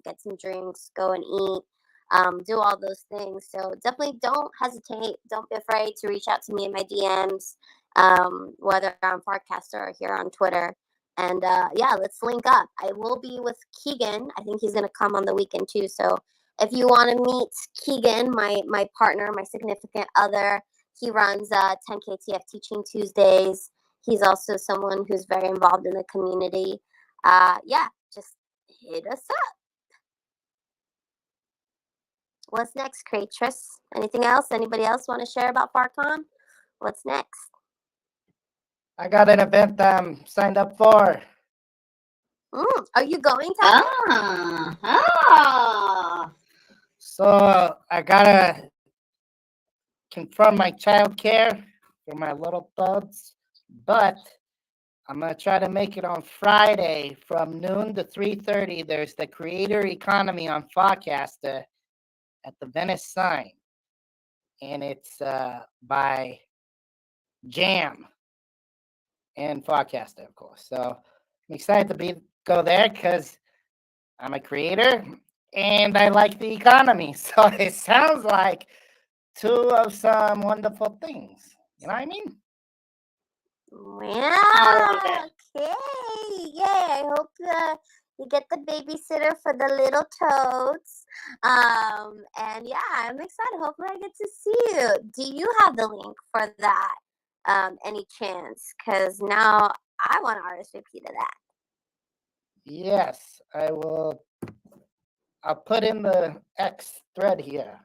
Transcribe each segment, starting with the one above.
get some drinks, go and eat, do all those things. So definitely don't hesitate. Don't be afraid to reach out to me in my DMs, whether on Farcaster or here on Twitter. And yeah, let's link up. I will be with Keegan. I think he's going to come on the weekend too. So if you want to meet Keegan, my partner, my significant other, he runs 10KTF Teaching Tuesdays. He's also someone who's very involved in the community. Yeah, just hit us up. What's next, Creatress? Anything else? Anybody else want to share about FarCon? What's next? I got an event I'm signed up for. Are you going, Tyler? So I gotta confirm my child care for my little buds, but I'm gonna try to make it on Friday from noon to 3:30. There's the Creator Economy on Farcaster at the Venice Sign, and it's by Jam and Farcaster, of course. So I'm excited to go there because I'm a creator and I like the economy. So it sounds like two of some wonderful things. You know what I mean? Wow. Okay. Yay. I hope you get the babysitter for the little toads. And yeah, I'm excited. Hopefully I get to see you. Do you have the link for that? Any chance? Because now I want to RSVP to that. Yes, I will. I'll put in the X thread here.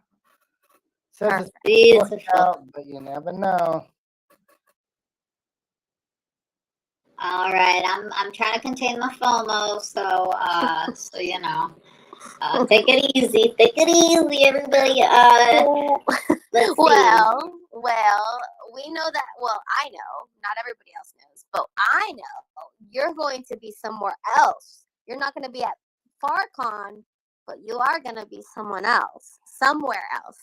Says it's booked out, but you never know. All right, I'm trying to contain my FOMO, so you know, take it easy, everybody. Well, we know that. Well, I know, not everybody else knows, but I know you're going to be somewhere else. You're not going to be at FarCon, but you are going to be someone else, somewhere else.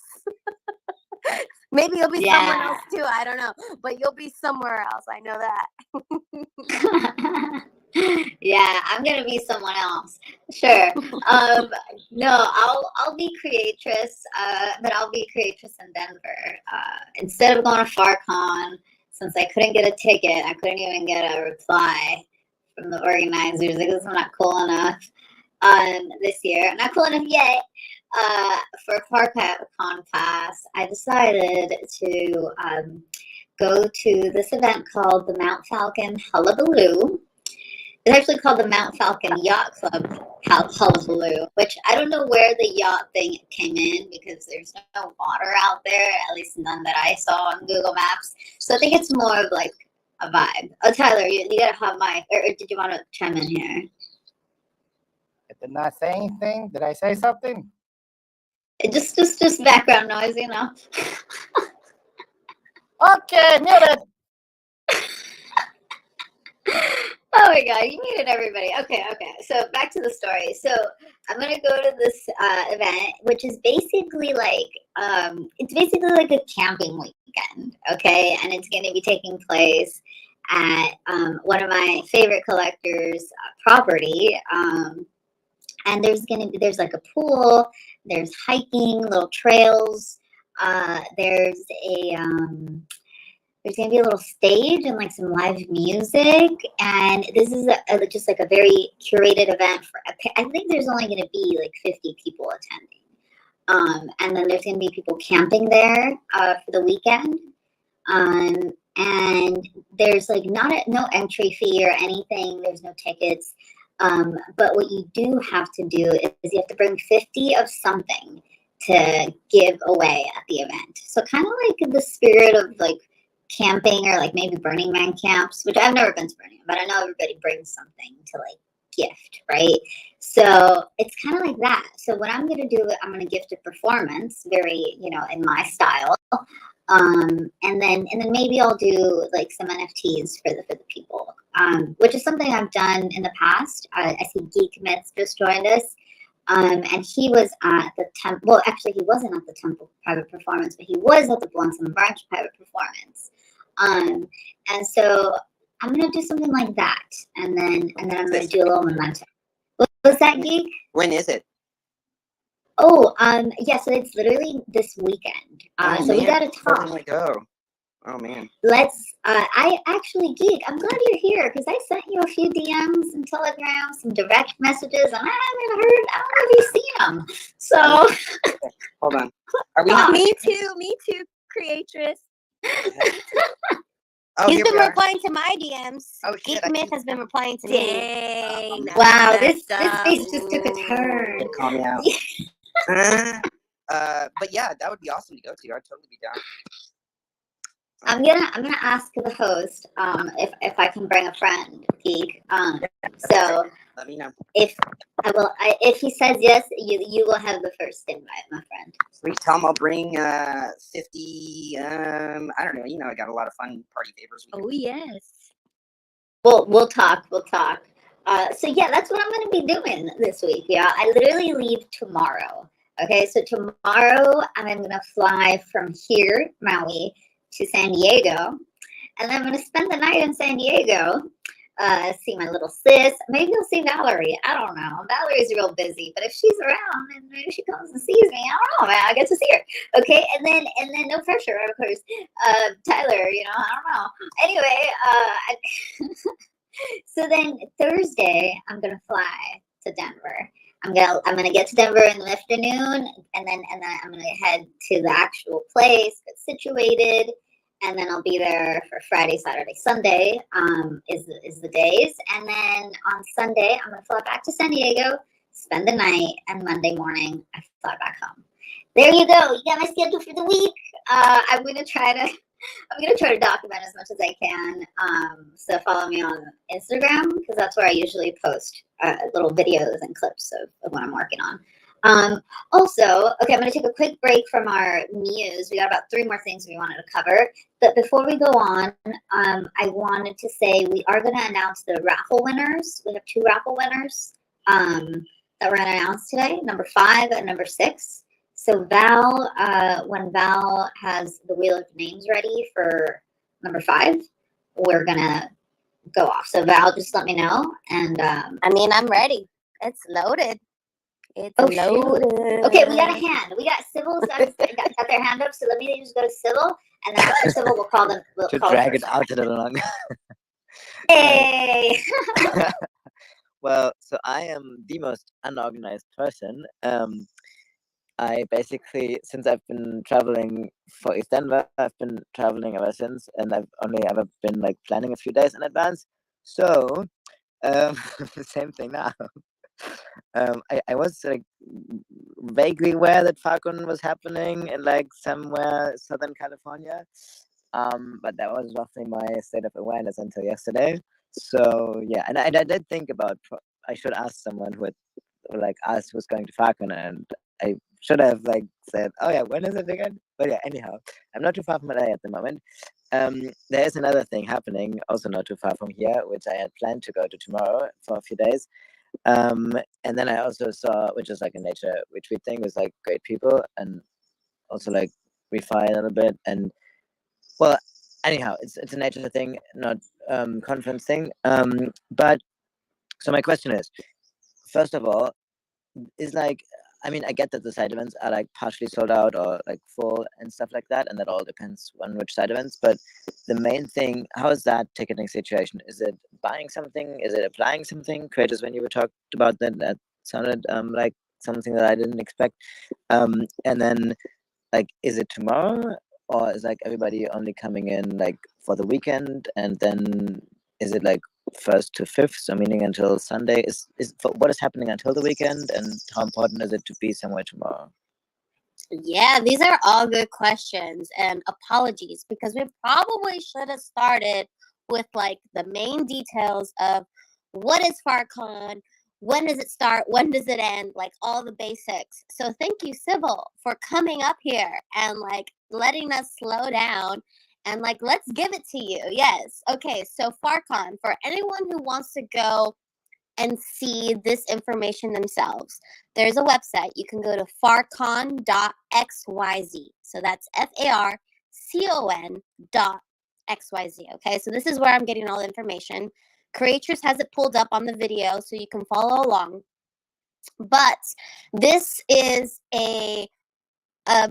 Maybe you'll be someone else too. I don't know, but you'll be somewhere else. I know that. Yeah, I'm gonna be someone else. Sure. No, I'll be Creatress, but I'll be Creatress in Denver. Instead of going to FarCon, since I couldn't get a ticket, I couldn't even get a reply from the organizers because I'm not cool enough this year. I'm not cool enough yet. For FarCon Pass, I decided to go to this event called the Mount Falcon Hullabaloo. It's actually called the Mount Falcon Yacht Club Hullabaloo, which I don't know where the yacht thing came in because there's no water out there, at least none that I saw on Google Maps. So I think it's more of like a vibe. Oh, Tyler, you gotta have my, or did you want to chime in here? I did not say anything. Did I say something? Just background noise, you know. Okay, muted. Oh my God, you muted everybody. Okay. So back to the story. So I'm gonna go to this event, which is basically like a camping weekend. Okay, and it's gonna be taking place at one of my favorite collectors' property. And there's like a pool. There's hiking, little trails. There's going to be a little stage and like some live music. And this is just like a very curated event I think there's only going to be like 50 people attending. And then there's going to be people camping there for the weekend. And there's like no entry fee or anything. There's no tickets. But what you do have to do is you have to bring 50 of something to give away at the event. So kind of like the spirit of like camping or like maybe Burning Man camps, which I've never been to Burning Man, but I know everybody brings something to like gift, right? So it's kind of like that. So what I'm going to do, I'm going to gift a performance, very, in my style. And then maybe I'll do like some NFTs for the people, which is something I've done in the past. I see Geek Myths just joined us. And he was at the Temple. Well, actually, he wasn't at the Temple private performance, but he was at the Blossom Branch private performance. And so I'm gonna do something like that, and then I'm gonna do a little memento. What was that, Geek? When is it? Oh, yeah, so it's literally this weekend. Oh So we man, gotta where talk. can we go? Oh man. Let's, I actually, Geek, I'm glad you're here because I sent you a few DMs and Telegram, some direct messages, and I haven't heard, I don't know if you've seen them. So, Hold on. Are we? Ah. Me too, creatress. Oh, He's here been we are. replying to my DMs. Oh, shit, Geek I Myth keep- has been replying to me. Dang. that's wow, this messed up. face just took a turn. Call me out. But yeah, that would be awesome to go to. I'd totally be down. I'm gonna ask the host if I can bring a friend, Geek. So Let me know. if if he says yes, you will have the first invite, my friend. Sweet. Tell him I'll bring 50. I don't know. You know, I got a lot of fun party favors. Oh yes. We'll talk. So yeah, that's what I'm gonna be doing this week. Yeah, I literally leave tomorrow. Okay, so tomorrow I'm gonna fly from here, Maui, to San Diego, and then I'm gonna spend the night in San Diego. See my little sis. Maybe I'll see Valerie. I don't know. Valerie's real busy, but if she's around and maybe she comes and sees me, I don't know, man. I get to see her. Okay, and then no pressure, of course. Tyler, you know, I don't know. Anyway, so then Thursday I'm gonna fly to Denver. I'm gonna get to Denver in the afternoon, and then I'm gonna head to the actual place, get situated, and then I'll be there for Friday, Saturday, Sunday. Is the days, and then on Sunday I'm gonna fly back to San Diego, spend the night, and Monday morning I fly back home. There you go. You got my schedule for the week. I'm gonna try to document as much as I can. So follow me on Instagram because that's where I usually post little videos and clips of what I'm working on. Also, okay, I'm going to take a quick break from our news. We got about 3 more things we wanted to cover. But before we go on, I wanted to say we are going to announce the raffle winners. We have 2 raffle winners that we're going to announce today, number 5 and number 6. So Val, when Val has the wheel of names ready for number 5, we're gonna go off. So Val, just let me know. And I mean, I'm ready. It's loaded. It's Oh, shoot. loaded. Okay, we got a hand. We got Sybil's got their hand up. So let me just go to Sybil, and then after Sybil, we'll call them. We'll To call drag them it out a little longer. Hey. Well, so I am the most unorganized person. I basically, since I've been traveling for East Denver, I've been traveling ever since, and I've only ever been like planning a few days in advance. So, same thing now. I was like vaguely aware that FarCon was happening in like somewhere Southern California, but that was roughly my state of awareness until yesterday. So yeah, and I did think about I should ask someone who had like asked who's going to FarCon, and I should have like said, oh yeah, when is it again? But yeah, anyhow, I'm not too far from LA at the moment. There is another thing happening, also not too far from here, which I had planned to go to tomorrow for a few days. And then I also saw, which is like a nature retreat thing with like great people, and also like refi a little bit. And well, anyhow, it's a nature thing, not conference thing. But so my question is, first of all, is like, I mean, I get that the side events are like partially sold out or like full and stuff like that, and that all depends on which side events. But the main thing, how is that ticketing situation? Is it buying something? Is it applying something? Creators, when you were talked about that, that sounded like something that I didn't expect. And then, like, is it tomorrow, or is like everybody only coming in like for the weekend, and then is it like 1st to 5th, so meaning until Sunday? Is what is happening until the weekend, and how important is it to be somewhere tomorrow? Yeah, these are all good questions, and apologies because we probably should have started with like the main details of what is FarCon, when does it start, when does it end, like all the basics. So thank you, Sybil, for coming up here and like letting us slow down and like let's give it to you. Yes. Okay, so FarCon, for anyone who wants to go and see this information themselves, there's a website. You can go to farcon.xyz. So that's FARCON.xyz. Okay, so this is where I'm getting all the information. Creators has it pulled up on the video so you can follow along. But this is a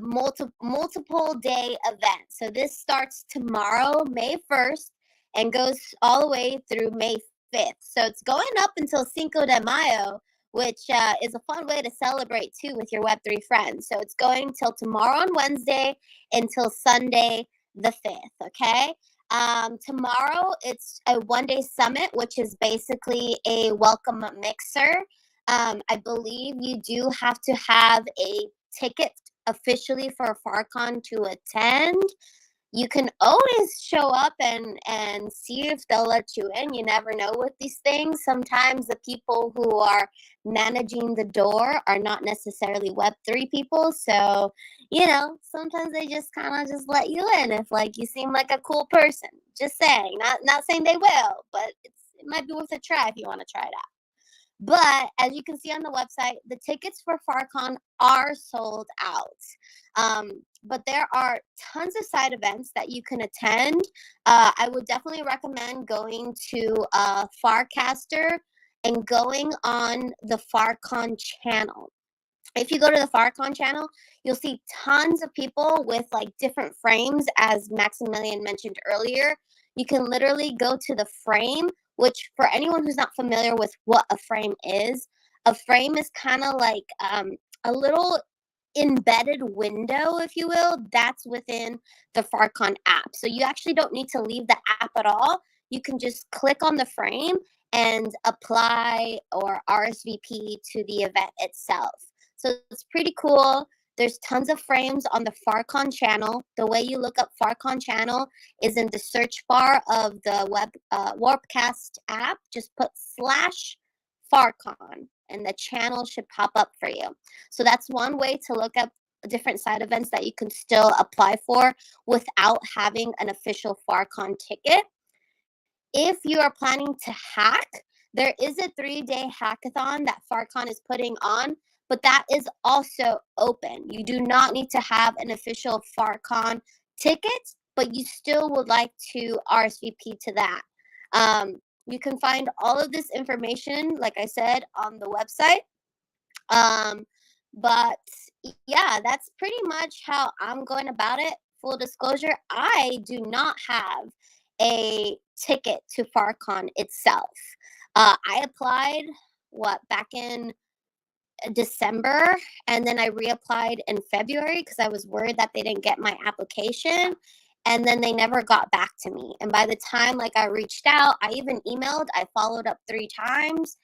multiple day event. So this starts tomorrow, May 1st, and goes all the way through May 5th. So it's going up until Cinco de Mayo, which is a fun way to celebrate too with your Web3 friends. So it's going till tomorrow on Wednesday until Sunday the 5th. Okay. Tomorrow it's a 1 day summit, which is basically a welcome mixer. I believe you do have to have a ticket officially for FarCon to attend. You can always show up and see if they'll let you in. You never know with these things. Sometimes the people who are managing the door are not necessarily Web3 people. So, sometimes they just kind of just let you in if like you seem like a cool person. Just saying. Not saying they will, but it might be worth a try if you want to try it out. But as you can see on the website, the tickets for FarCon are sold out. But there are tons of side events that you can attend. I would definitely recommend going to Farcaster and going on the FarCon channel. If you go to the FarCon channel, you'll see tons of people with like different frames, as Maximilian mentioned earlier. You can literally go to the frame, which for anyone who's not familiar with what a frame is kind of like a little embedded window, if you will, that's within the FarCon app. So you actually don't need to leave the app at all. You can just click on the frame and apply or RSVP to the event itself. So it's pretty cool. There's tons of frames on the FarCon channel. The way you look up FarCon channel is in the search bar of the Warpcast app. Just put /FarCon and the channel should pop up for you. So that's one way to look up different side events that you can still apply for without having an official FarCon ticket. If you are planning to hack, there is a 3-day hackathon that FarCon is putting on, but that is also open. You do not need to have an official FarCon ticket, but you still would like to RSVP to that. You can find all of this information, like I said, on the website. But yeah, that's pretty much how I'm going about it. Full disclosure, I do not have a ticket to FarCon itself. I applied back in December, and then I reapplied in February because I was worried that they didn't get my application, and then they never got back to me. And by the time I reached out, I even emailed, I followed up 3 times,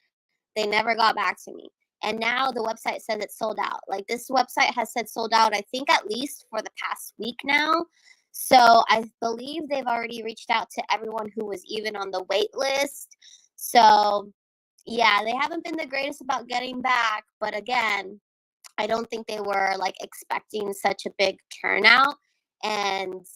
they never got back to me. And now the website says it's sold out. This website has said sold out, I think at least for the past week now. So I believe they've already reached out to everyone who was even on the wait list. So yeah, they haven't been the greatest about getting back. But again, I don't think they were expecting such a big turnout. And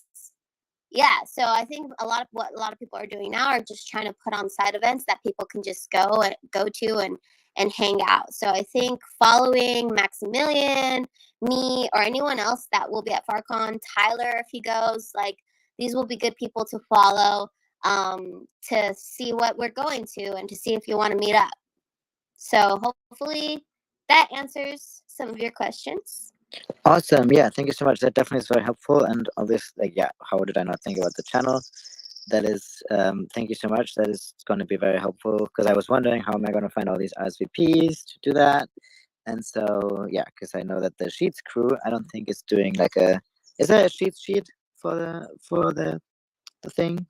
yeah, so I think what a lot of people are doing now are just trying to put on side events that people can just go to and hang out. So I think following Maximilian, me, or anyone else that will be at FarCon, Tyler if he goes, these will be good people to follow to see what we're going to and to see if you want to meet up. So hopefully that answers some of your questions. Awesome. Yeah, thank you so much. That definitely is very helpful. And obviously, how did I not think about the channel? That is, thank you so much. That is going to be very helpful because I was wondering how am I going to find all these RSVPs to do that. And so, yeah, because I know that the Sheets crew, I don't think is doing is there a Sheets sheet for the thing?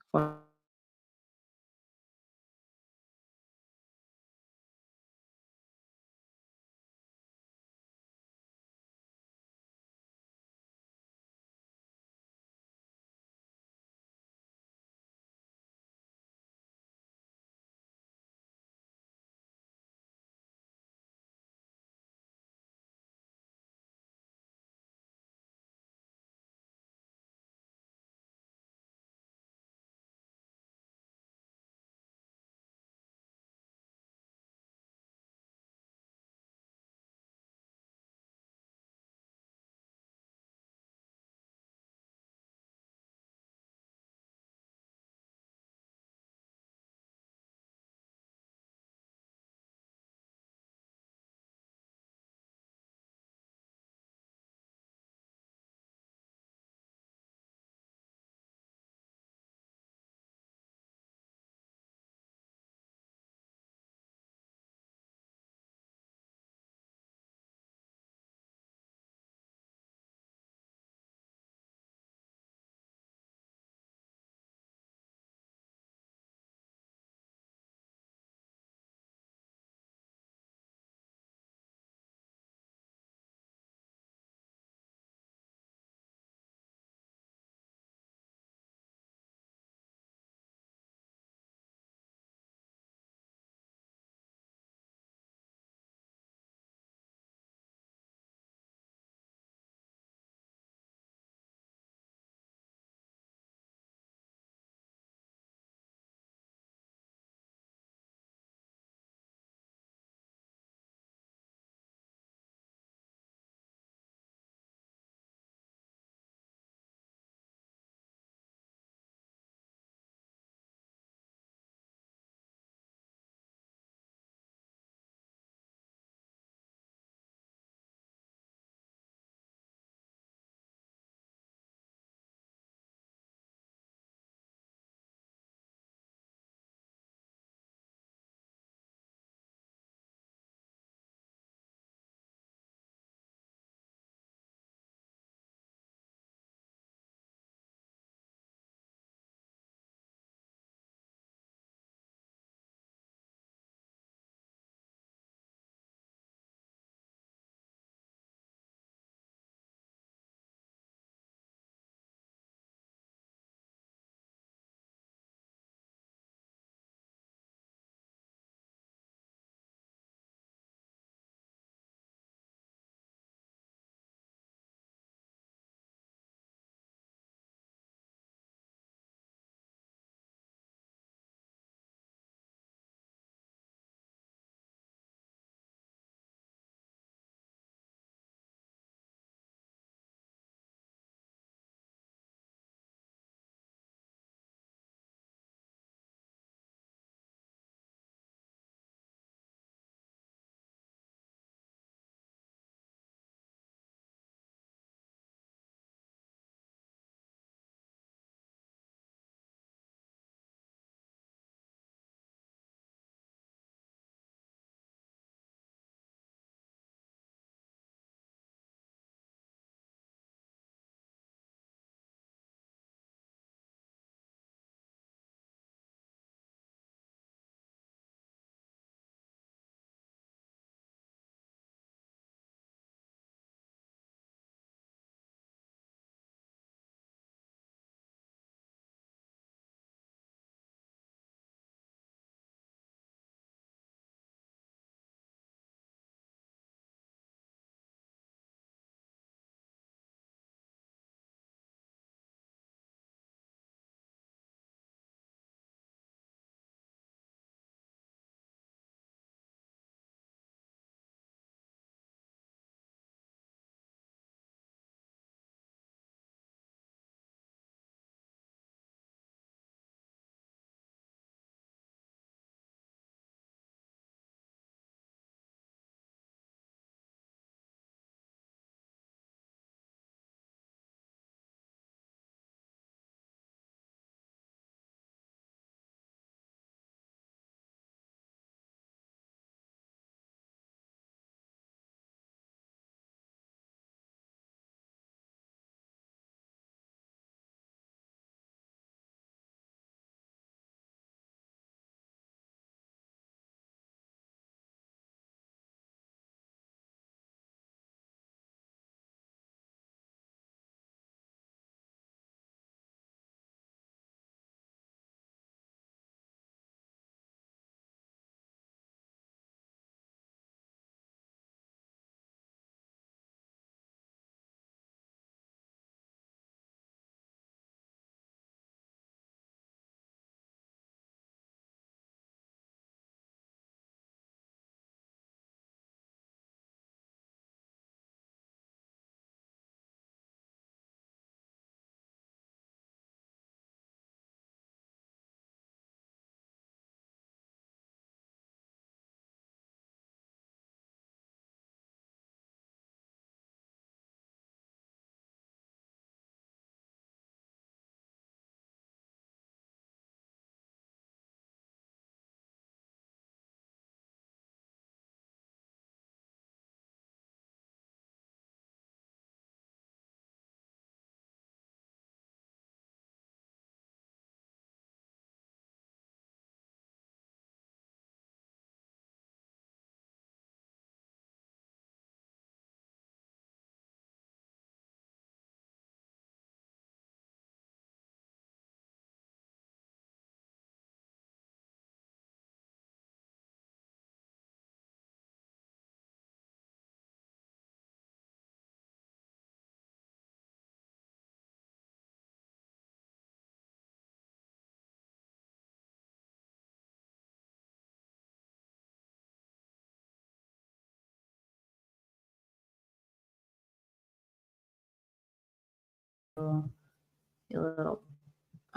your little.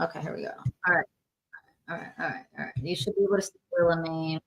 Okay, here we go. All right. All right. All right. All right. You should be able to see Willa name.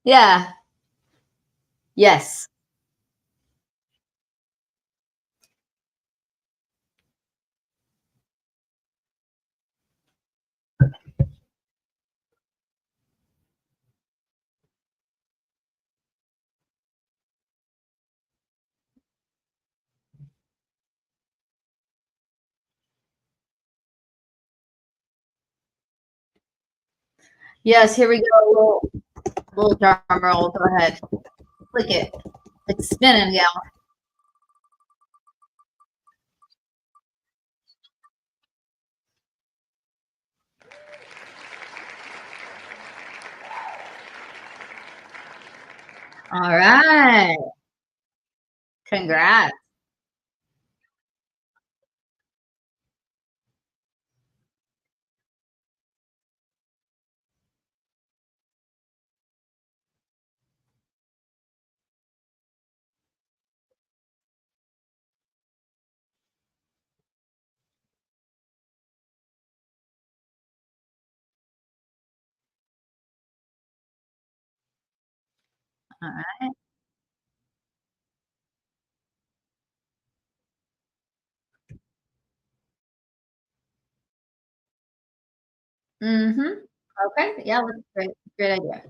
Yeah. Yes. Yes. Here we go. Little drum roll. Go ahead. Click it. It's spinning, yeah. All right. Congrats. All right. Mm-hmm. Okay. Yeah, that's great. Great idea.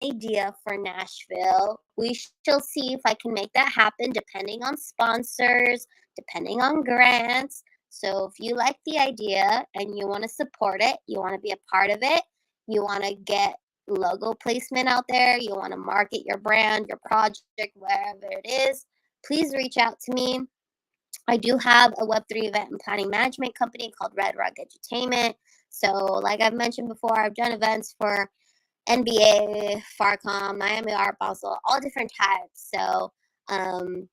idea for Nashville. We shall see if I can make that happen, depending on sponsors, depending on grants. So if you like the idea and you want to support it, you want to be a part of it, you want to get logo placement out there, you want to market your brand, your project, wherever it is, please reach out to me. I do have a Web3 event and planning management company called Red Rug Entertainment. So, like I've mentioned before, I've done events for NBA, Farcom, Miami Art Basel, all different types. So,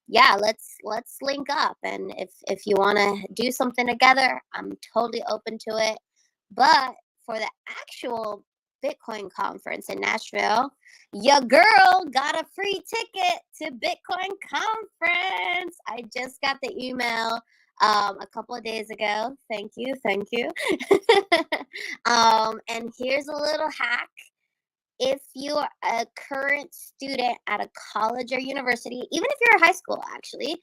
yeah, let's link up. And if you want to do something together, I'm totally open to it. But for the actual Bitcoin conference in Nashville, your girl got a free ticket to Bitcoin conference. I just got the email a couple of days ago. Thank you. And here's a little hack. If you are a current student at a college or university, even if you're in high school, actually,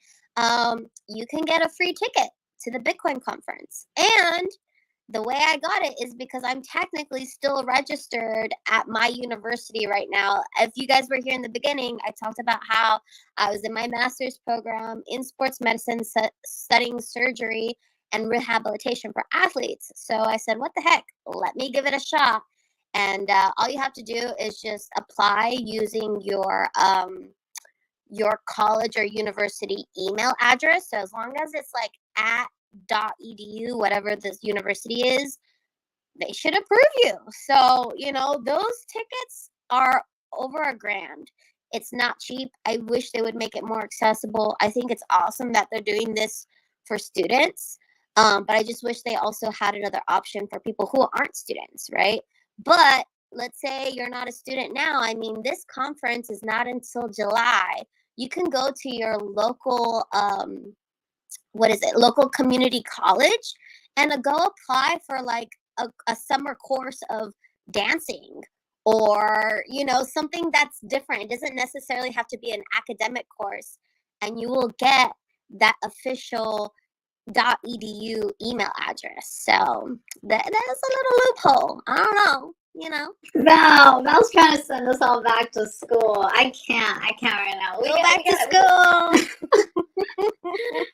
you can get a free ticket to the Bitcoin conference. And the way I got it is because I'm technically still registered at my university right now. If you guys were here in the beginning, I talked about how I was in my master's program in sports medicine, studying surgery and rehabilitation for athletes. So I said, what the heck? Let me give it a shot. And all you have to do is just apply using your college or university email address. So as long as it's like @.edu, whatever this university is, they should approve you. So, those tickets are over $1,000. It's not cheap. I wish they would make it more accessible. I think it's awesome that they're doing this for students. But I just wish they also had another option for people who aren't students, right? But let's say you're not a student now. I mean, this conference is not until July. You can go to your local local community college and go apply for like a summer course of dancing or something that's different. It doesn't necessarily have to be an academic course, and you will get that official .edu email address. So that's a little loophole. I don't know. Val's trying to send us all back to school. I can't right now. Go back to school.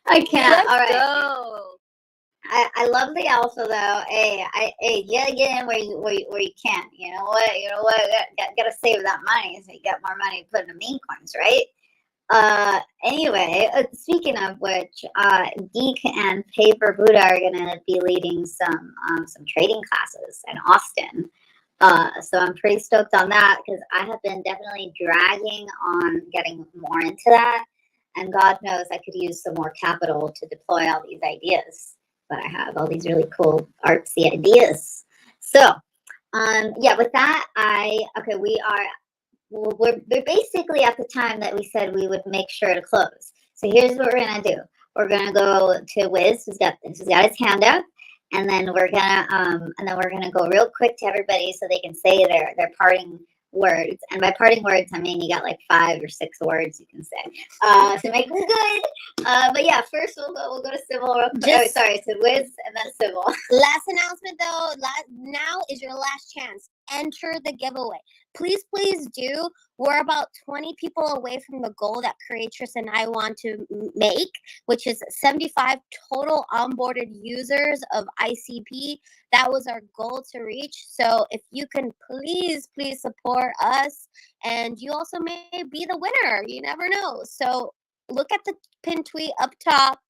I can't. Let's all right. go. I love the alpha though. Hey, you gotta get in where you can. You know what? Gotta save that money so you get more money to put in the meme coins, right? Anyway, speaking of which, Geek and Paper Buddha are gonna be leading some trading classes in Austin. So I'm pretty stoked on that because I have been definitely dragging on getting more into that. And God knows I could use some more capital to deploy all these ideas. But I have all these really cool artsy ideas. So, yeah, with that, we're basically at the time that we said we would make sure to close. So here's what we're gonna do. We're gonna go to Wiz, who's got his hand up, and then we're gonna go real quick to everybody so they can say their parting words. And by parting words, I mean you got like 5 or 6 words you can say to make it good. But yeah, first we'll go to Sybil real quick. To Wiz and then Sybil. Last announcement though. Now is your last chance. Enter the giveaway. Please do. We're about 20 people away from the goal that Creatress and I want to make, which is 75 total onboarded users of ICP. That was our goal to reach. So if you can please support us, and you also may be the winner. You never know. So look at the pin tweet up top,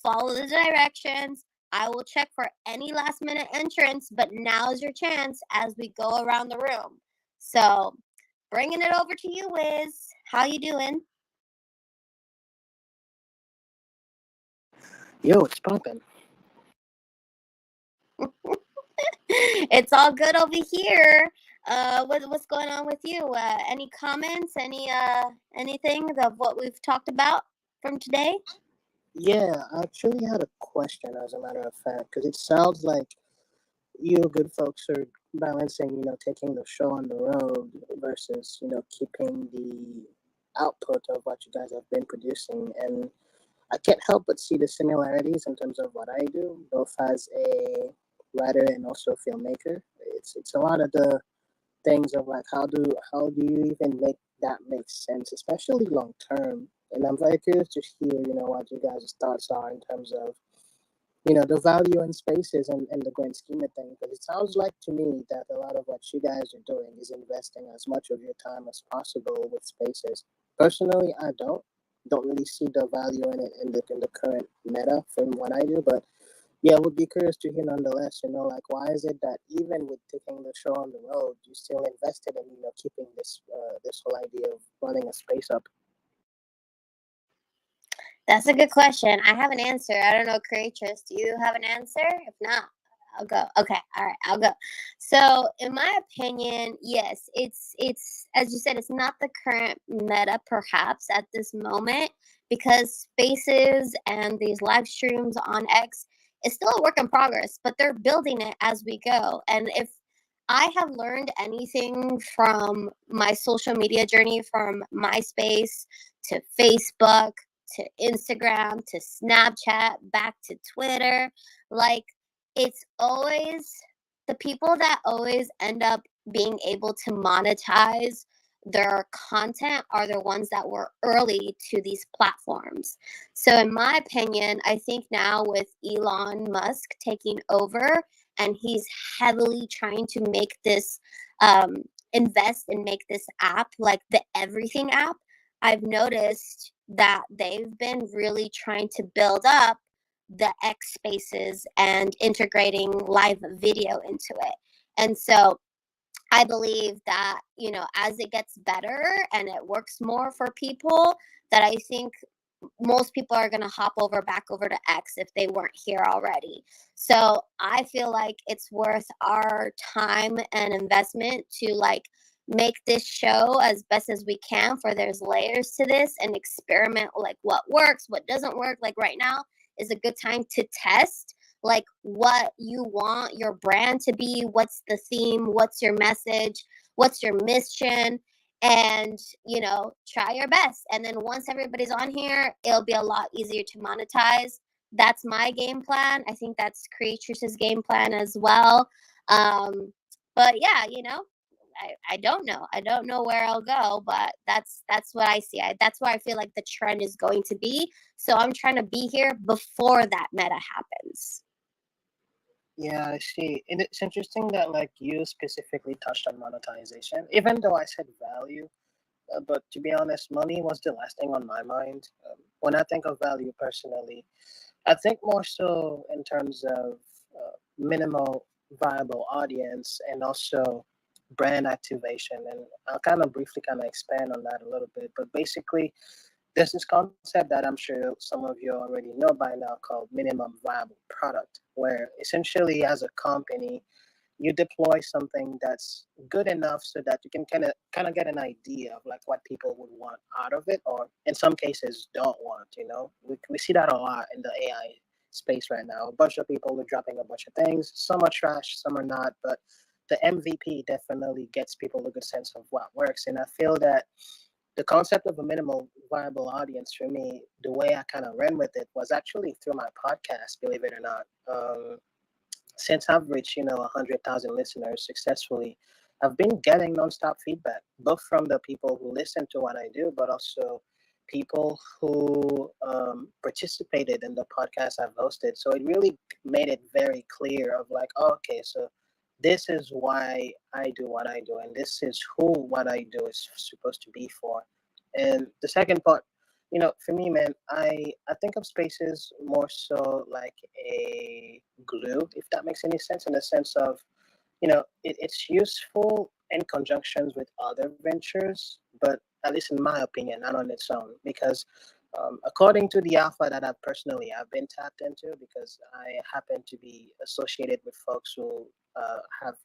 follow the directions. I will check for any last minute entrants, but now's your chance as we go around the room. So bringing it over to you, Wiz. How you doing? Yo, it's pumping. It's all good over here. What's going on with you? Any comments? Anything of what we've talked about from today? Yeah, I actually had a question, as a matter of fact, because it sounds like you good folks are balancing, taking the show on the road versus, keeping the output of what you guys have been producing. And I can't help but see the similarities in terms of what I do, both as a writer and also a filmmaker. It's a lot of the things of like how do you even make that make sense, especially long term. And I'm very curious to hear, what you guys' thoughts are in terms of, the value in spaces and the grand scheme of things. Because it sounds like to me that a lot of what you guys are doing is investing as much of your time as possible with spaces. Personally, I don't really see the value in it in the current meta from what I do, but yeah, would be curious to hear nonetheless, like why is it that even with taking the show on the road, you still invested in, keeping this whole idea of running a space up? That's a good question. I have an answer. I don't know, Creatress, do you have an answer? If not, I'll go. Okay, all right, I'll go. So, in my opinion, yes, it's as you said, it's not the current meta perhaps at this moment because Spaces and these live streams on X is still a work in progress, but they're building it as we go. And if I have learned anything from my social media journey from MySpace to Facebook to Instagram to Snapchat back to Twitter. Like, it's always the people that always end up being able to monetize their content are the ones that were early to these platforms. So, in my opinion, I think now with Elon Musk taking over and he's heavily trying to make this invest and make this app like the everything app. I've noticed that they've been really trying to build up the X spaces and integrating live video into it. And so I believe that, as it gets better and it works more for people, that I think most people are going to hop back over to X if they weren't here already. So I feel like it's worth our time and investment to make this show as best as we can, for there's layers to this, and experiment like what works, what doesn't work. Like right now is a good time to test like what you want your brand to be, what's the theme, what's your message, what's your mission, and try your best. And then once everybody's on here, it'll be a lot easier to monetize. That's my game plan. I think that's Creatress's game plan as well. But yeah, I don't know. I don't know where I'll go, but that's what I see. That's where I feel like the trend is going to be. So I'm trying to be here before that meta happens. Yeah, I see. And it's interesting that like you specifically touched on monetization, even though I said value. But to be honest, money was the last thing on my mind. When I think of value personally, I think more so in terms of minimal viable audience and also brand activation. And I'll kind of briefly kind of expand on that a little bit. But basically, there's this concept that I'm sure some of you already know by now called minimum viable product, where essentially as a company, you deploy something that's good enough so that you can kind of get an idea of like what people would want out of it, or in some cases don't want. We see that a lot in the AI space right now. A bunch of people are dropping a bunch of things. Some are trash, some are not, but the MVP definitely gets people a good sense of what works. And I feel that the concept of a minimal viable audience for me, the way I kind of ran with it was actually through my podcast, believe it or not. Since I've reached 100,000 listeners successfully, I've been getting nonstop feedback, both from the people who listen to what I do, but also people who participated in the podcast I've hosted. So it really made it very clear of like, oh, okay, so this is why I do what I do, and this is who what I do is supposed to be for. And the second part, for me, man, I think of spaces more so like a glue, if that makes any sense, in the sense of, it's useful in conjunctions with other ventures, but at least in my opinion, not on its own, because according to the alpha that I've been tapped into, because I happen to be associated with folks who have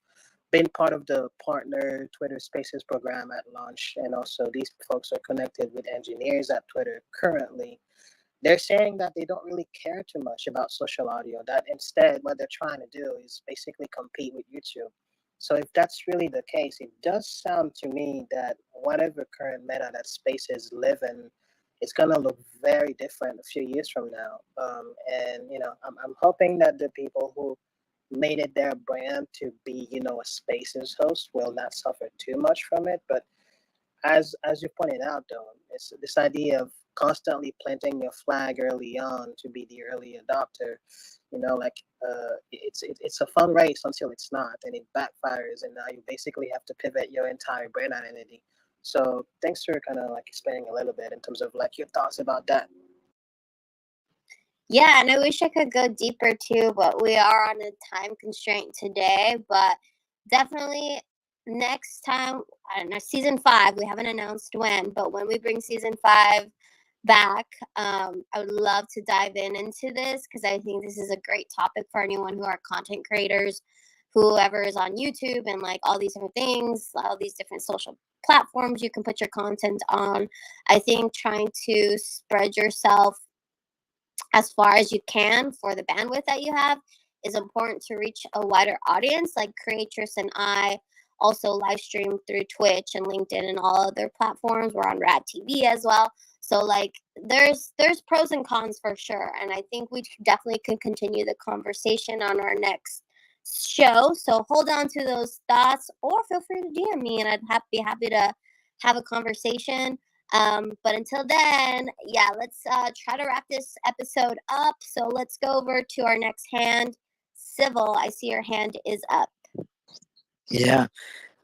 been part of the partner Twitter Spaces program at launch, and also these folks are connected with engineers at Twitter currently. They're saying that they don't really care too much about social audio, that instead what they're trying to do is basically compete with YouTube. So if that's really the case, it does sound to me that whatever current meta that Spaces live in, it's gonna look very different a few years from now. And I'm hoping that the people who made it their brand to be, a Spaces host will not suffer too much from it. But as you pointed out, though, it's this idea of constantly planting your flag early on to be the early adopter. It's a fun race until it's not, and it backfires, and now you basically have to pivot your entire brand identity. So thanks for kind of like explaining a little bit in terms of like your thoughts about that. Yeah, and I wish I could go deeper too, but we are on a time constraint today. But definitely next time, I don't know, season 5, we haven't announced when, but when we bring season 5 back, I would love to dive into this because I think this is a great topic for anyone who are content creators, whoever is on YouTube and like all these different things, all these different social platforms you can put your content on. I think trying to spread yourself as far as you can for the bandwidth that you have is important to reach a wider audience. Like Creatress and I also live stream through Twitch and LinkedIn and all other platforms. We're on Rad TV as well. So like there's pros and cons for sure. And I think we definitely can continue the conversation on our next show. So hold on to those thoughts or feel free to DM me and I'd be happy to have a conversation. But until then, yeah, let's try to wrap this episode up. So let's go over to our next hand. Civil, I see your hand is up. Yeah.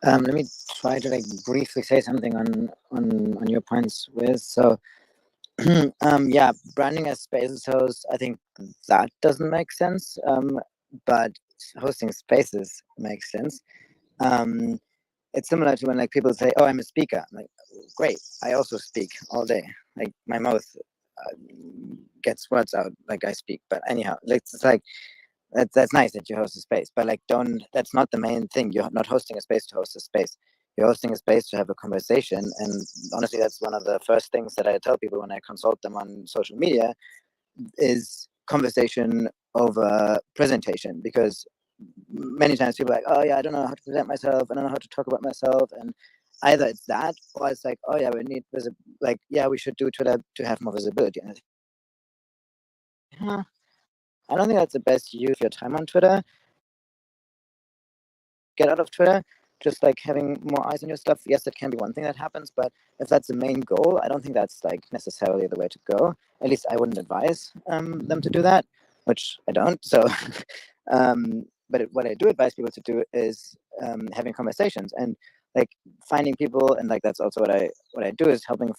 Let me try to like briefly say something on your points, Wiz. So yeah, branding as Spaces host, I think that doesn't make sense. But hosting Spaces makes sense. It's similar to when like people say, "Oh, I'm a speaker." I'm like, great, I also speak all day. Like my mouth gets words out like I speak. But anyhow, it's like that's nice that you host a space, but like that's not the main thing. You're not hosting a space to host a space. You're hosting a space to have a conversation. And honestly, that's one of the first things that I tell people when I consult them on social media is conversation over presentation, because many times people are like, oh yeah, I don't know how to present myself, I don't know how to talk about myself, and either it's that or it's like, oh yeah, we need we should do Twitter to have more visibility. And I don't think that's the best use of your time on Twitter. Get out of Twitter, just like having more eyes on your stuff. Yes, that can be one thing that happens, but if that's the main goal, I don't think that's like necessarily the way to go. At least I wouldn't advise them to do that, which I don't. So but what I do advise people to do is having conversations and like finding people, and like that's also what I do is helping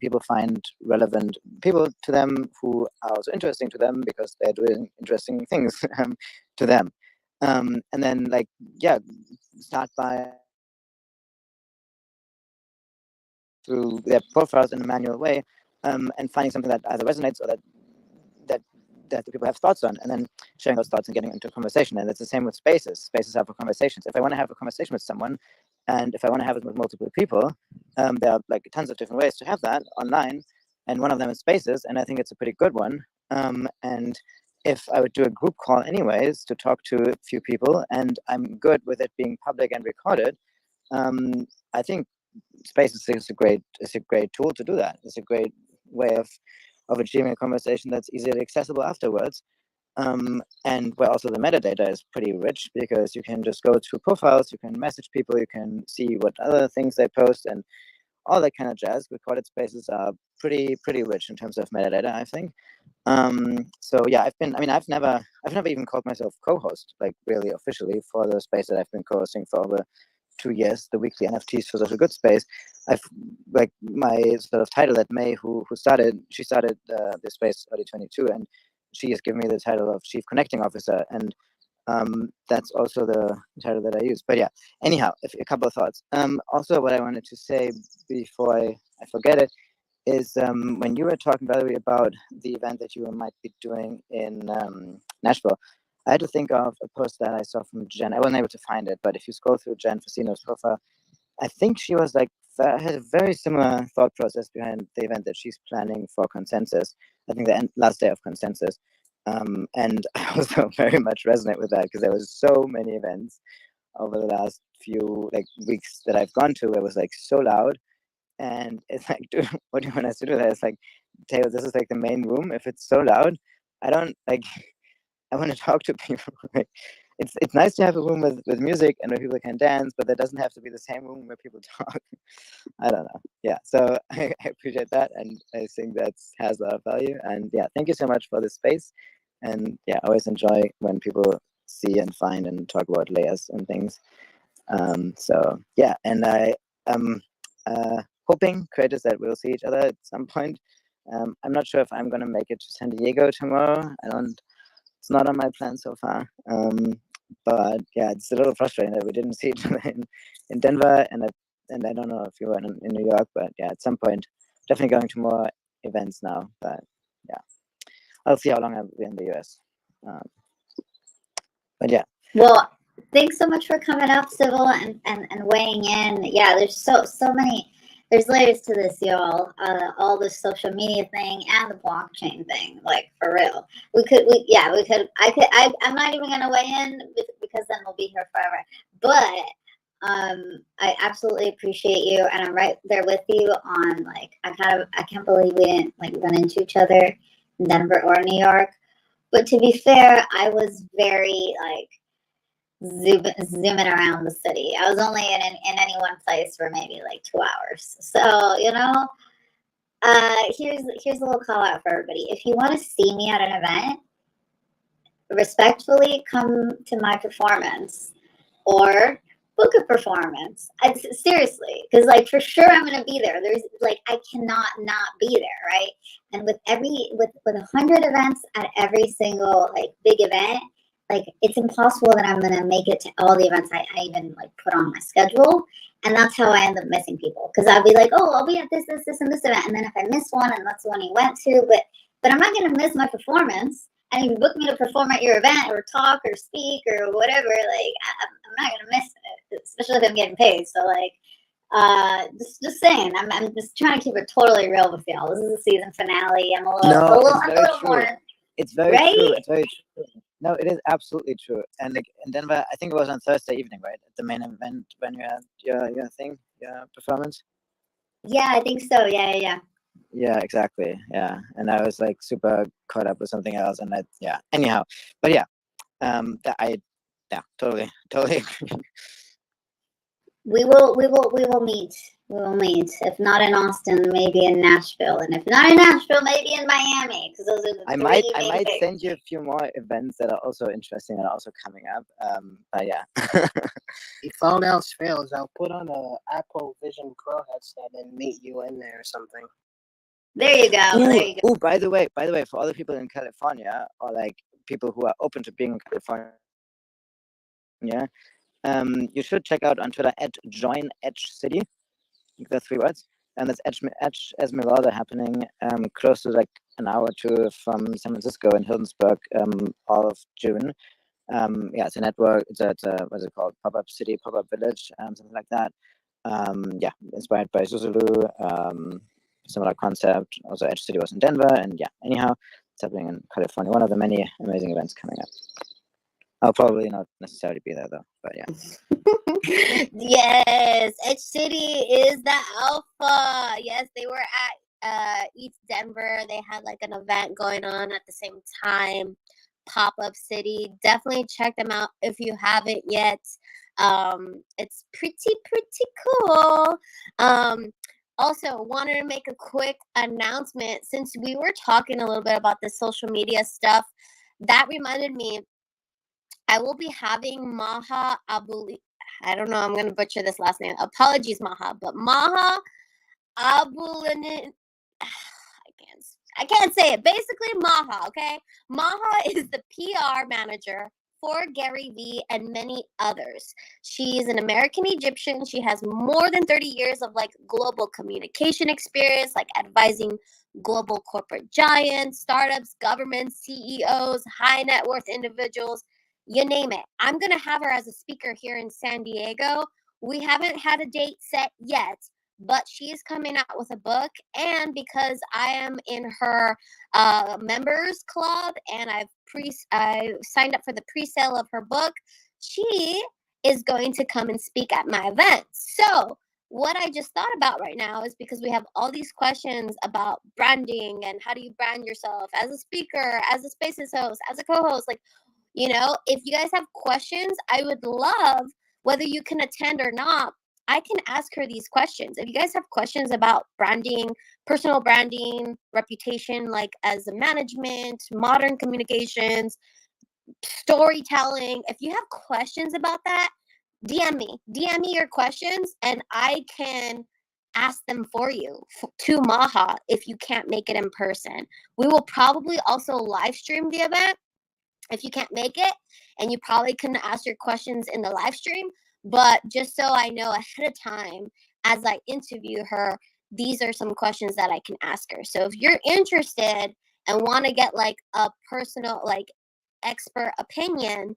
people find relevant people to them who are also interesting to them because they're doing interesting things to them. And then like start by through their profiles in a manual way, and finding something that either resonates or that the people have thoughts on, and then sharing those thoughts and getting into a conversation. And it's the same with spaces. Spaces are for conversations. If I want to have a conversation with someone, and if I want to have it with multiple people, there are like tons of different ways to have that online, and one of them is spaces, and I think it's a pretty good one. And if I would do a group call anyways to talk to a few people, and I'm good with it being public and recorded, I think Spaces is a great tool to do that. It's a great way of achieving a conversation that's easily accessible afterwards. And where also the metadata is pretty rich, because you can just go to profiles, you can message people, you can see what other things they post, and all that kind of jazz. Recorded spaces are pretty rich in terms of metadata, I think. So yeah, I've never even called myself co-host, like really officially, for the space that I've been co-hosting for over 2 years, the weekly NFTs for Social Good space. I've like my sort of title at May, who started this space early 22, and she has given me the title of Chief Connecting Officer, and that's also the title that I use. But yeah, anyhow, a couple of thoughts. Also, what I wanted to say before I forget it is when you were talking, Valerie, about the event that you might be doing in Nashville, I had to think of a post that I saw from Jen. I wasn't able to find it, but if you scroll through Jen Fasino's profile, I think she was like had a very similar thought process behind the event that she's planning for Consensus. I think the last day of Consensus. And I also very much resonate with that, because there was so many events over the last few weeks that I've gone to. It was like so loud, and it's like, dude, what do you want us to do? That it's like, Taylor, this is like the main room. If it's so loud, I don't like. I want to talk to people. it's nice to have a room with music and where people can dance, but that doesn't have to be the same room where people talk. I don't know. Yeah, so I appreciate that, and I think that has a lot of value. And yeah, thank you so much for this space. And yeah, I always enjoy when people see and find and talk about layers and things. So yeah, and I am hoping, creators, that we'll see each other at some point. I'm not sure if I'm gonna make it to San Diego tomorrow. It's not on my plan so far. But yeah, it's a little frustrating that we didn't see each other in Denver, and I don't know if you were in New York, but yeah, at some point, definitely going to more events now. But yeah, I'll see how long I'll be in the US. But yeah. Well, thanks so much for coming up, Sybil, and weighing in. Yeah, there's so many. There's layers to this, y'all. All this social media thing and the blockchain thing, like for real. We could. I'm not even gonna weigh in because then we'll be here forever. But I absolutely appreciate you, and I'm right there with you on like I can't believe we didn't like run into each other in Denver or New York. But to be fair, I was very like zooming around the city. I was only in any one place for maybe like 2 hours. So, you know, here's a little call out for everybody. If you want to see me at an event, respectfully come to my performance or book a performance. Seriously, because like for sure I'm gonna be there. There's like I cannot not be there, right? And with 100 events at every single like big event, like it's impossible that I'm gonna make it to all the events I even like put on my schedule. And that's how I end up missing people. Because I'll be like, oh, I'll be at this, and this event. And then if I miss one, and that's the one you went to, but I'm not gonna miss my performance. And you book me to perform at your event or talk or speak or whatever, like I'm not gonna miss it, especially if I'm getting paid. So like, just saying, I'm just trying to keep it totally real with y'all. This is the season finale. I'm a little more. It's very right? true. It's very true. No, it is absolutely true. And like in Denver, I think it was on Thursday evening, right? At the main event when you had your thing, your performance. Yeah, I think so. Yeah. Yeah, exactly. Yeah, and I was like super caught up with something else, and anyhow, but yeah, totally agree. We will meet. We will meet. If not in Austin, maybe in Nashville, and if not in Nashville, maybe in Miami, because those are the I might send you a few more events that are also interesting and are also coming up. But yeah. If all else fails, I'll put on a Apple Vision Pro headset and meet you in there or something. There you go. Oh, by the way, for all the people in California or like people who are open to being in California, you should check out on Twitter @JoinEdgeCity. The 3 words, and it's Edge Esmeralda happening close to like an hour or two from San Francisco in Hildensburg, all of June. It's a network. It's a what's it called? Pop-up city, pop-up village, something like that. Inspired by Zuzulu. Similar concept. Also, Edge City was in Denver, and anyhow, it's happening in California. One of the many amazing events coming up. I'll probably not necessarily be there though, but yeah. Yes, Edge City is the alpha. Yes, they were at East Denver. They had like an event going on at the same time. Pop-up city. Definitely check them out if you haven't yet. It's pretty cool. Also, wanted to make a quick announcement since we were talking a little bit about the social media stuff. That reminded me, I will be having Maha Abuli. I don't know. I'm going to butcher this last name. Apologies, Maha. But Maha Abulinin. I can't say it. Basically, Maha, okay? Maha is the PR manager for Gary Vee and many others. She is an American Egyptian. She has more than 30 years of like global communication experience, like advising global corporate giants, startups, governments, CEOs, high net worth individuals, you name it. I'm going to have her as a speaker here in San Diego. We haven't had a date set yet, but she is coming out with a book. And because I am in her members club and I signed up for the pre-sale of her book, she is going to come and speak at my event. So what I just thought about right now is because we have all these questions about branding and how do you brand yourself as a speaker, as a Spaces host, as a co-host, like You know, if you guys have questions, I would love, whether you can attend or not, I can ask her these questions. If you guys have questions about branding, personal branding, reputation, like as a management, modern communications, storytelling, if you have questions about that, DM me your questions, and I can ask them for you to Maha if you can't make it in person. We will probably also live stream the event if you can't make it, and you probably can ask your questions in the live stream. But just so I know ahead of time, as I interview her, these are some questions that I can ask her. So if you're interested and want to get like a personal, like expert opinion,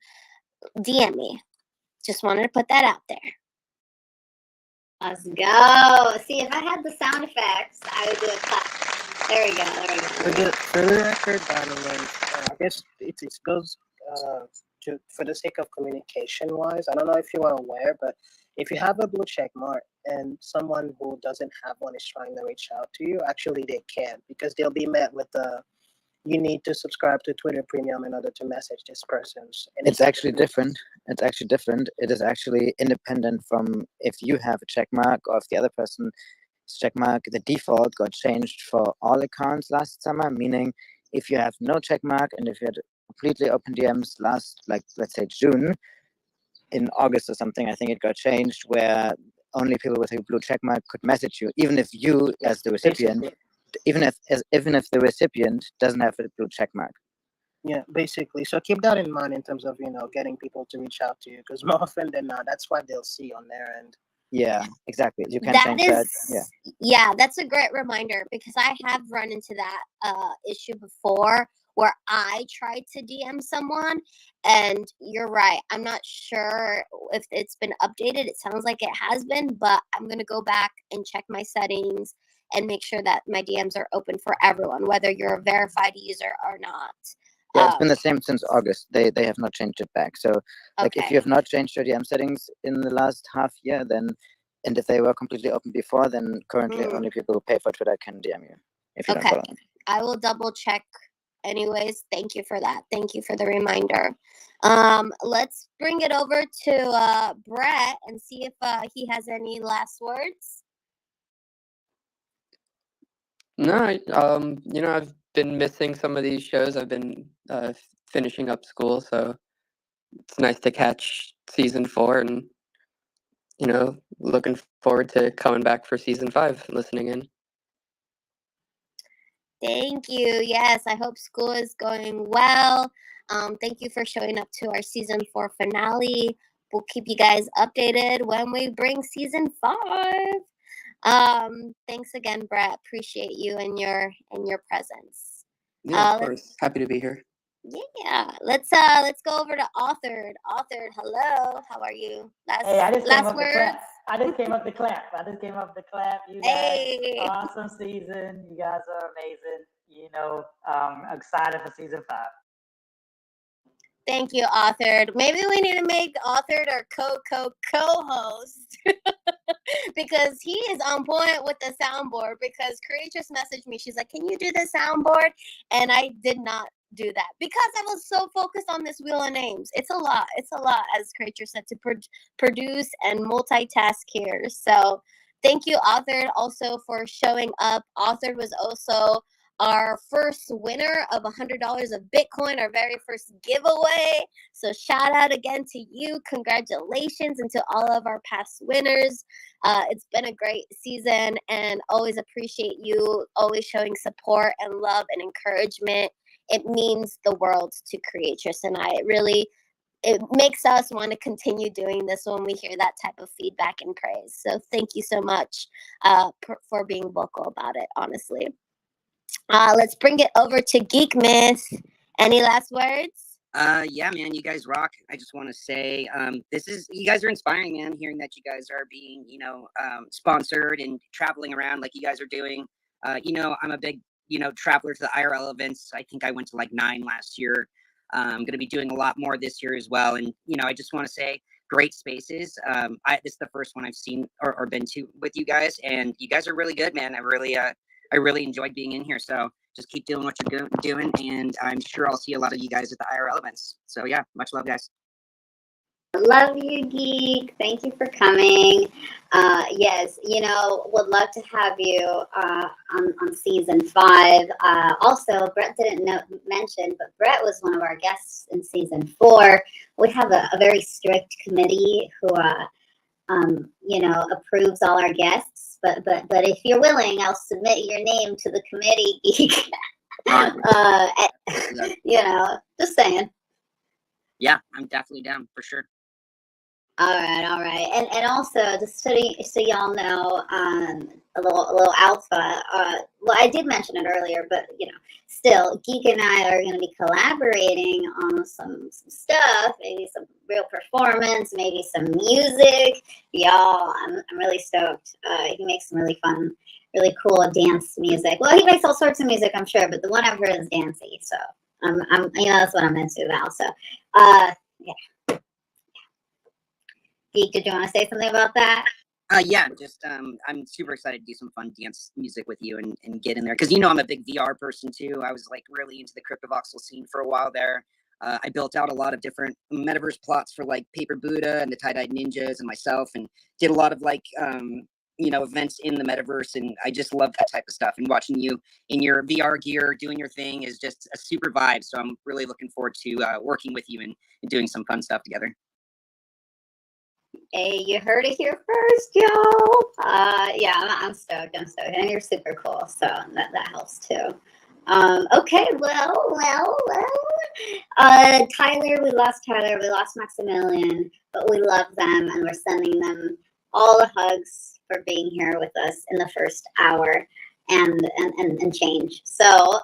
DM me. Just wanted to put that out there. Let's go. See, if I had the sound effects, I would do a clap. There we go. There we go. For the record, by the way, I guess it goes for the sake of communication wise. I don't know if you are aware, but if you have a blue check mark and someone who doesn't have one is trying to reach out to you, actually they can, because they'll be met with the you need to subscribe to Twitter Premium in order to message this person. And It's actually different. It's actually different. It is actually independent from if you have a check mark or if the other person's check mark. The default got changed for all accounts last summer, meaning if you have no check mark and if you had completely open DMs last, like, let's say June, in August or something, I think it got changed where only people with a blue check mark could message you, even if you, as the recipient, even if the recipient doesn't have a blue check mark. Yeah, basically. So keep that in mind in terms of, getting people to reach out to you, because more often than not, that's what they'll see on their end. Yeah, exactly. You can That change is, that. yeah, that's a great reminder, because I have run into that issue before where I tried to DM someone, and you're right. I'm not sure if it's been updated. It sounds like it has been, but I'm going to go back and check my settings and make sure that my DMs are open for everyone, whether you're a verified user or not. Yeah, it's been the same since August. They have not changed it back. So, like, if you have not changed your DM settings in the last half year, then, and if they were completely open before, then currently only people who pay for Twitter can DM you if you don't follow them. I will double check. Anyways, thank you for that. Thank you for the reminder. Let's bring it over to Brett and see if he has any last words. No, I've been missing some of these shows. I've been finishing up school, so it's nice to catch season 4, and looking forward to coming back for season 5 and listening in. Thank you. Yes, I hope school is going well. Thank you for showing up to our season 4 finale. We'll keep you guys updated when we bring season 5. Thanks again, Brett. Appreciate you and your presence. Yeah, of course. Happy to be here. Yeah, let's go over to Authored. Authored, hello. How are you? Hey, I just came up words? to clap. I just came up to clap. You guys, awesome season. You guys are amazing. Excited for season 5. Thank you, Authored. Maybe we need to make Authored our co-host because he is on point with the soundboard. Because Creatress messaged me. She's like, "Can you do the soundboard?" And I did not do that because I was so focused on this wheel of names. It's a lot, as Creatress said, to produce and multitask here. So thank you, Authored, also for showing up. Authored was also our first winner of $100 of Bitcoin, our very first giveaway. So shout out again to you. Congratulations, and to all of our past winners. It's been a great season, and always appreciate you always showing support and love and encouragement. It means the world to Creatress and I. It makes us want to continue doing this when we hear that type of feedback and praise. So thank you so much for being vocal about it, honestly. Let's bring it over to Geek Myth. Any last words? Yeah, man, you guys rock. I just want to say, you guys are inspiring, man. Hearing that you guys are being, sponsored and traveling around like you guys are doing. I'm a big, traveler to the IRL events. I think I went to like 9 last year. I'm going to be doing a lot more this year as well. And, I just want to say, great spaces. This is the first one I've seen or been to with you guys, and you guys are really good, man. I really enjoyed being in here. So just keep doing what you're doing, and I'm sure I'll see a lot of you guys at the IRL events. So yeah, much love, guys. Love you, Geek. Thank you for coming. Yes, would love to have you on season 5. Also, Brett didn't mention, but Brett was one of our guests in season 4. We have a very strict committee who, approves all our guests. But if you're willing, I'll submit your name to the committee, Geek. Just saying. Yeah, I'm definitely down for sure. All right, and also just so y'all know, a little alpha. Well, I did mention it earlier, but still, Geek and I are going to be collaborating on some stuff, maybe some real performance, maybe some music. Y'all, I'm really stoked. He makes some really fun, really cool dance music. Well, he makes all sorts of music, I'm sure, but the one I've heard is dancey. So that's what I'm into now. So, yeah. Geek, did you want to say something about that? Yeah, just I'm super excited to do some fun dance music with you and get in there because I'm a big VR person too. I was like really into the CryptoVoxel scene for a while there. I built out a lot of different metaverse plots for like Paper Buddha and the Tie-Dyed Ninjas and myself, and did a lot of like events in the metaverse, and I just love that type of stuff. And watching you in your VR gear doing your thing is just a super vibe. So I'm really looking forward to working with you and doing some fun stuff together. Hey, you heard it here first, y'all. Yeah, I'm stoked. And you're super cool, so that helps too. Okay, well. Tyler, we lost Maximilian, but we love them, and we're sending them all the hugs for being here with us in the first hour and change. So,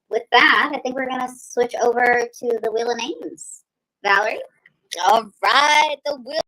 with that, I think we're gonna switch over to the Wheel of Names. Valerie? All right, the Wheel.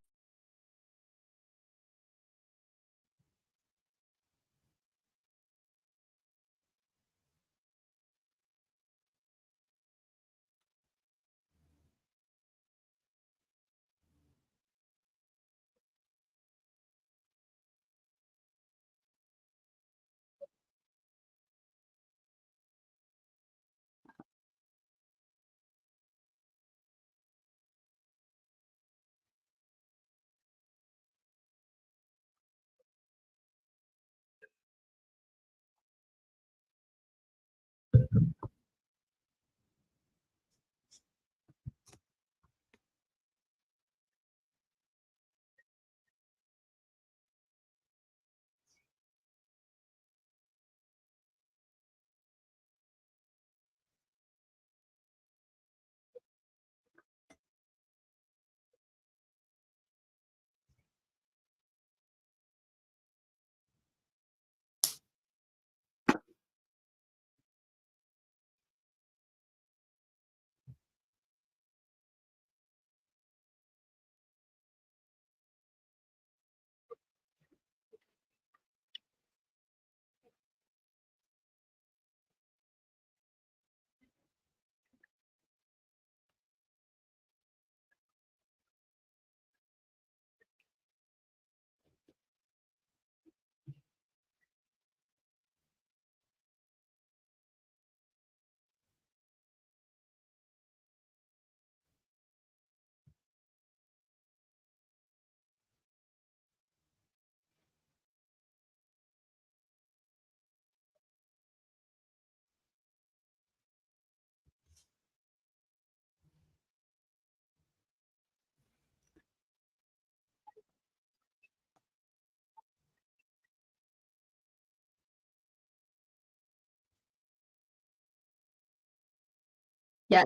Yeah.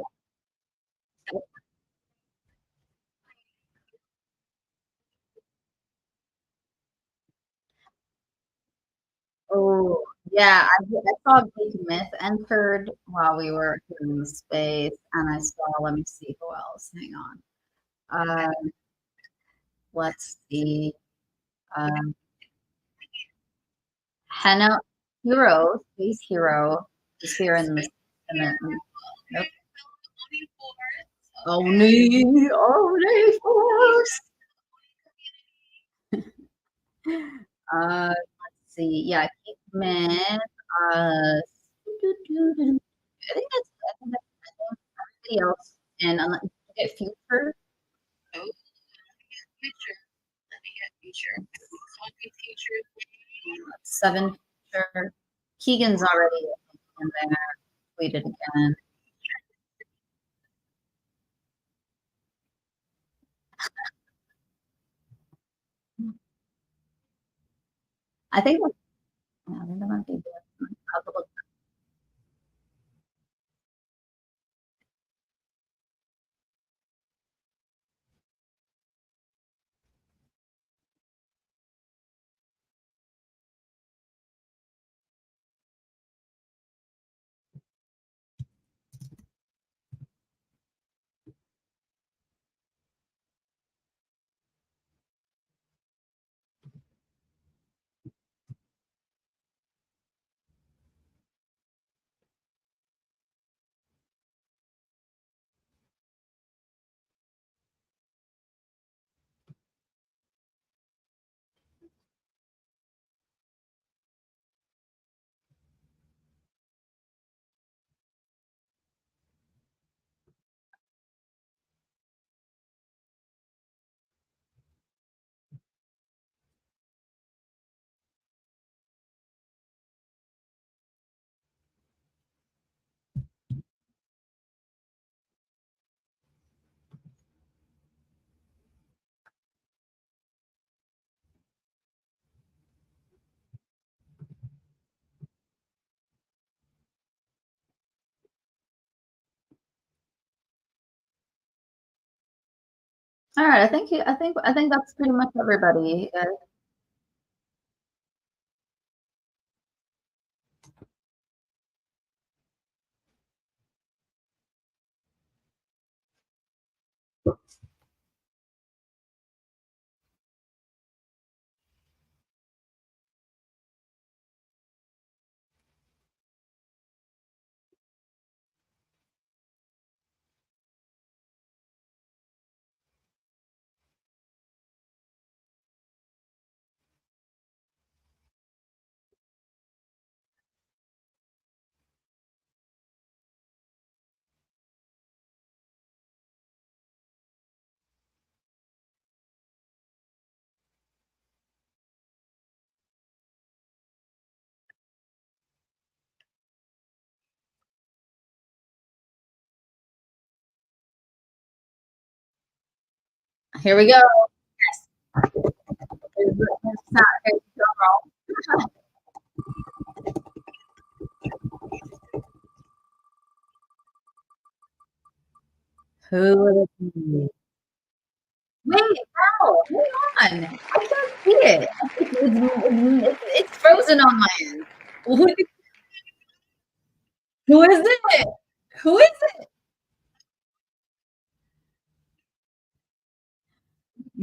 Oh, yeah. I saw Big Myth entered while we were in the space, and I saw, let me see who else. Hang on. Let's see. Henna Hero, Space Hero, is here in the nope. Only Force. Let's see. Yeah, Keith Myth, I think that's everybody else. And unless you get Future. Oh, Future. Let me get Future. Copy Future. 7 Future. Keegan's already in there. Tweeted again. I think that might be good. I'll look. All right, I think that's pretty much everybody. Here we go. Yes. Here's the drum roll. Who would it be? Wait, no, hold on. I can't see it. It's frozen on my end. Who is it? Who is it?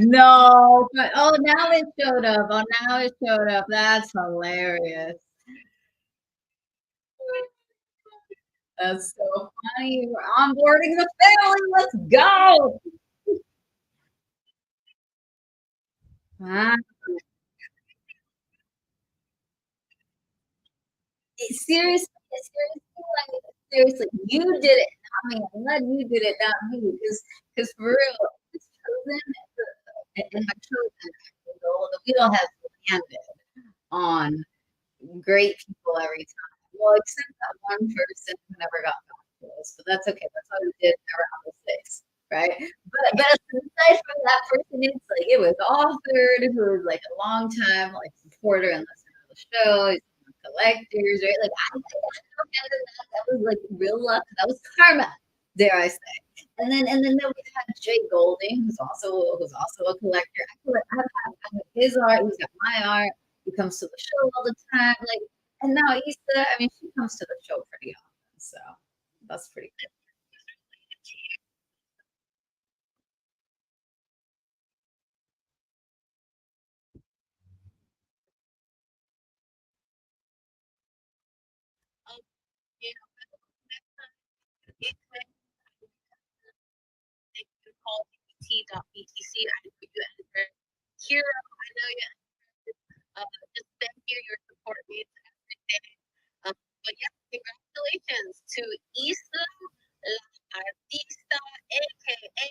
No, but oh, now it showed up. Oh, now it showed up. That's hilarious. That's so funny. We're onboarding the family. Let's go. Wow. Seriously, you did it, not me. I'm glad you did it, not me. Because for real, it's chosen and my chosen. We don't have landed on great people every time. Well, except that one person who never got back to us, but that's okay. That's what we did around the six, right? But aside from that person, it's like it was authored, who was like a long time like supporter and listener of the show. Collectors, right? Like I that was like real luck. That was karma, dare I say. And then we had Jay Golding, who's also a collector. I have his art. He's got my art. He comes to the show all the time. Like, and now Issa, I mean, she comes to the show pretty often. So that's pretty good. Call t.btc. I put you enter Hero. I know you. Just thank you. Your support means everything. But yeah. Congratulations to Isla, la artista, aka